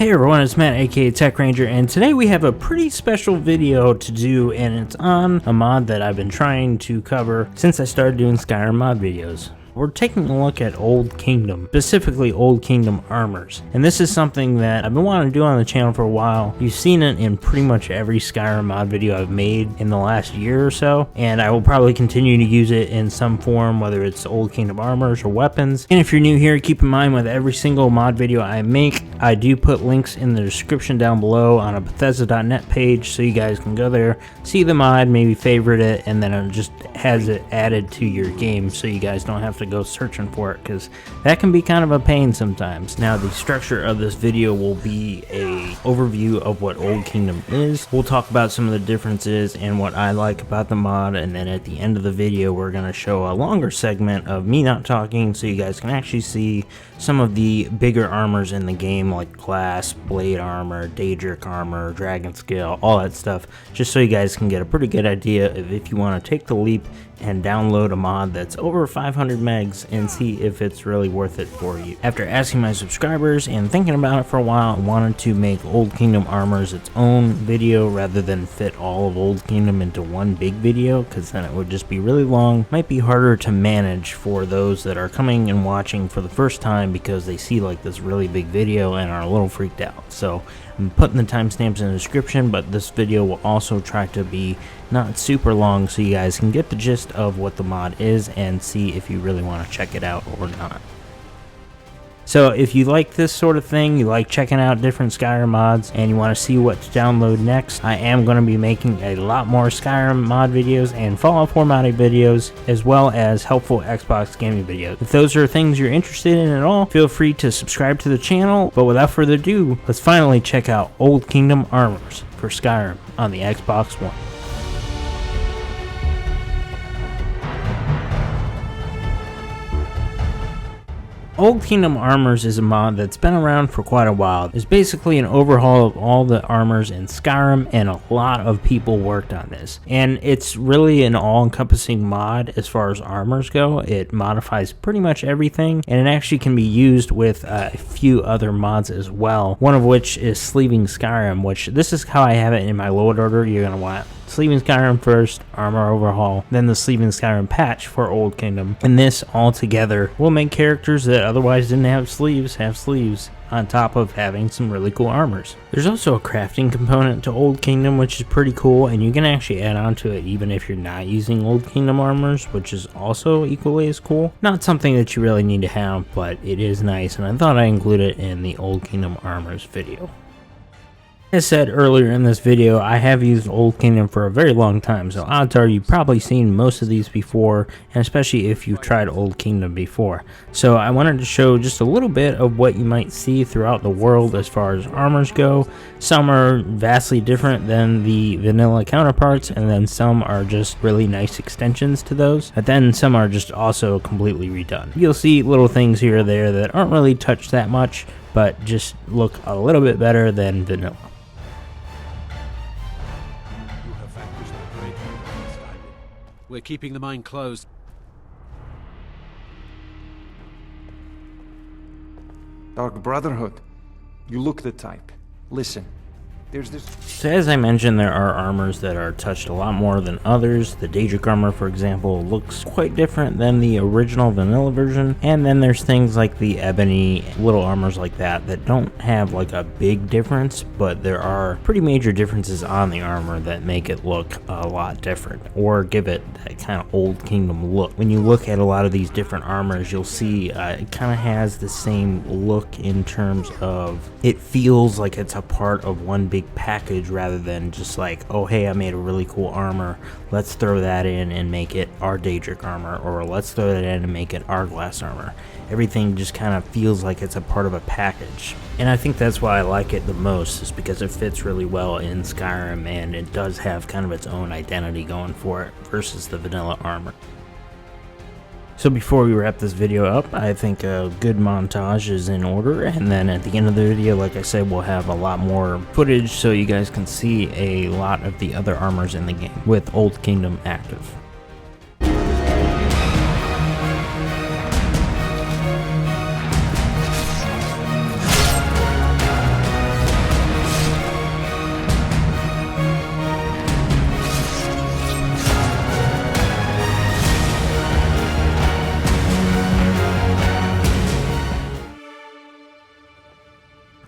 Hey everyone, it's Matt aka Tech Ranger, and today we have a pretty special video to do, and it's on a mod that I've been trying to cover since I started doing Skyrim mod videos. We're taking a look at Old Kingdom, specifically Old Kingdom Armors. And this is something that I've been wanting to do on the channel for a while. You've seen it in pretty much every Skyrim mod video I've made in the last year or so, and I will probably continue to use it in some form, whether it's Old Kingdom Armors or weapons. And if you're new here, keep in mind with every single mod video I make, I do put links in the description down below on a Bethesda.net page, so you guys can go there, see the mod, maybe favorite it, and then it just has it added to your game so you guys don't have to go searching for it, because that can be kind of a pain sometimes. Now, the structure of this video will be a overview of what Old Kingdom is. We'll talk about some of the differences and what I like about the mod, and then at the end of the video we're going to show a longer segment of me not talking so you guys can actually see some of the bigger armors in the game, like glass, blade armor, daedric armor, dragon scale, all that stuff, just so you guys can get a pretty good idea of if you want to take the leap and download a mod that's over 500 megs and see if it's really worth it for you. After asking my subscribers and thinking about it for a while, I wanted to make Old Kingdom Armors its own video rather than fit all of Old Kingdom into one big video, because then it would just be really long. Might be harder to manage for those that are coming and watching for the first time because they see like this really big video and are a little freaked out. So I'm putting the timestamps in the description, but this video will also try to be not super long so you guys can get the gist of what the mod is and see if you really want to check it out or not. So if you like this sort of thing, you like checking out different Skyrim mods, and you want to see what to download next, I am going to be making a lot more Skyrim mod videos and Fallout 4 modding videos, as well as helpful Xbox gaming videos. If those are things you're interested in at all, feel free to subscribe to the channel. But without further ado, let's finally check out Old Kingdom Armors for Skyrim on the Xbox One. Old Kingdom Armors is a mod that's been around for quite a while. It's basically an overhaul of all the armors in Skyrim, and a lot of people worked on this. And it's really an all-encompassing mod as far as armors go. It modifies pretty much everything, and it actually can be used with a few other mods as well, one of which is Sleeving Skyrim, which this is how I have it in my load order. You're going to want Sleeving Skyrim first, Armor Overhaul, then the Sleeving Skyrim patch for Old Kingdom. And this all together will make characters that otherwise didn't have sleeves, on top of having some really cool armors. There's also a crafting component to Old Kingdom, which is pretty cool, and you can actually add on to it even if you're not using Old Kingdom armors, which is also equally as cool. Not something that you really need to have, but it is nice, and I thought I'd include it in the Old Kingdom armors video. As said earlier in this video, I have used Old Kingdom for a very long time, so odds are you've probably seen most of these before, and especially if you've tried Old Kingdom before. So I wanted to show just a little bit of what you might see throughout the world as far as armors go. Some are vastly different than the vanilla counterparts, and then some are just really nice extensions to those, but then some are just also completely redone. You'll see little things here or there that aren't really touched that much, but just look a little bit better than vanilla. We're keeping the mine closed. Dark Brotherhood. You look the type. Listen, there's this... So as I mentioned, there are armors that are touched a lot more than others. The daedric armor, for example, looks quite different than the original vanilla version. And then there's things like the ebony, little armors like that don't have like a big difference, but there are pretty major differences on the armor that make it look a lot different, or give it that kind of Old Kingdom look. When you look at a lot of these different armors, you'll see it kind of has the same look in terms of it feels like it's a part of one big package rather than just like, oh hey, I made a really cool armor, let's throw that in and make it our daedric armor, or let's throw that in and make it our glass armor. Everything just kind of feels like it's a part of a package, and I think that's why I like it the most, is because it fits really well in Skyrim, and it does have kind of its own identity going for it versus the vanilla armor. So before we wrap this video up, I think a good montage is in order, and then at the end of the video, like I said, we'll have a lot more footage so you guys can see a lot of the other armors in the game with Old Kingdom active.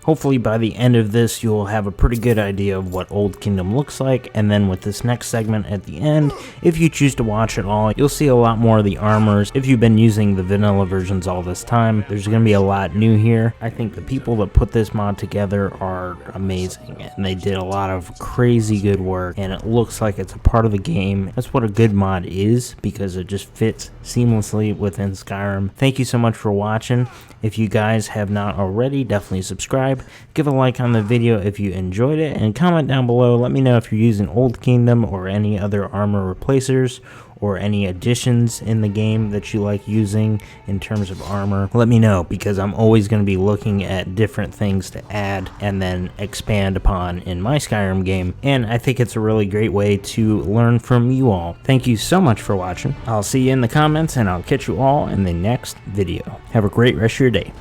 Hopefully by the end of this you'll have a pretty good idea of what Old Kingdom looks like, and then with this next segment at the end, if you choose to watch it all, you'll see a lot more of the armors. If you've been using the vanilla versions all this time, there's going to be a lot new here. I think the people that put this mod together are amazing, and they did a lot of crazy good work, and it looks like it's a part of the game. That's what a good mod is, because it just fits seamlessly within Skyrim. Thank you so much for watching. If you guys have not already, definitely subscribe, give a like on the video if you enjoyed it, and comment down below. Let me know if you're using Old Kingdom or any other armor replacers, or any additions in the game that you like using in terms of armor. Let me know, because I'm always going to be looking at different things to add and then expand upon in my Skyrim game, and I think it's a really great way to learn from you all. Thank you so much for watching. I'll see you in the comments, and I'll catch you all in the next video. Have a great rest of your day.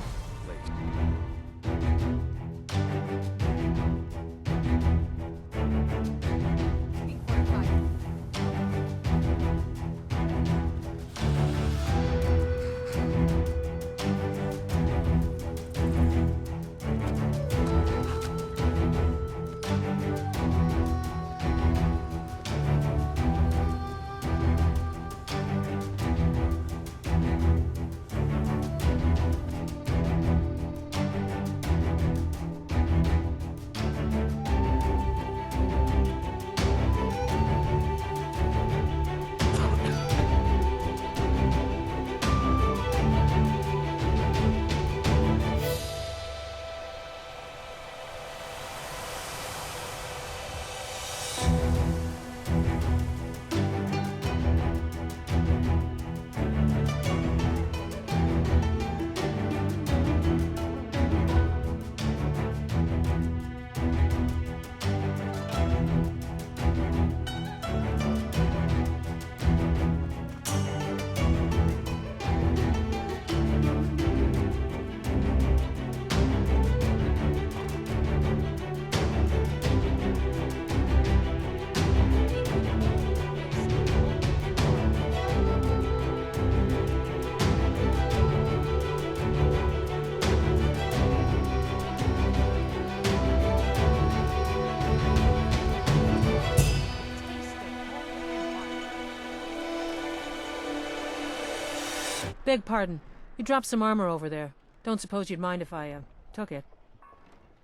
Beg pardon. You dropped some armor over there. Don't suppose you'd mind if I, took it?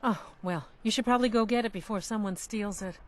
Oh, well, you should probably go get it before someone steals it.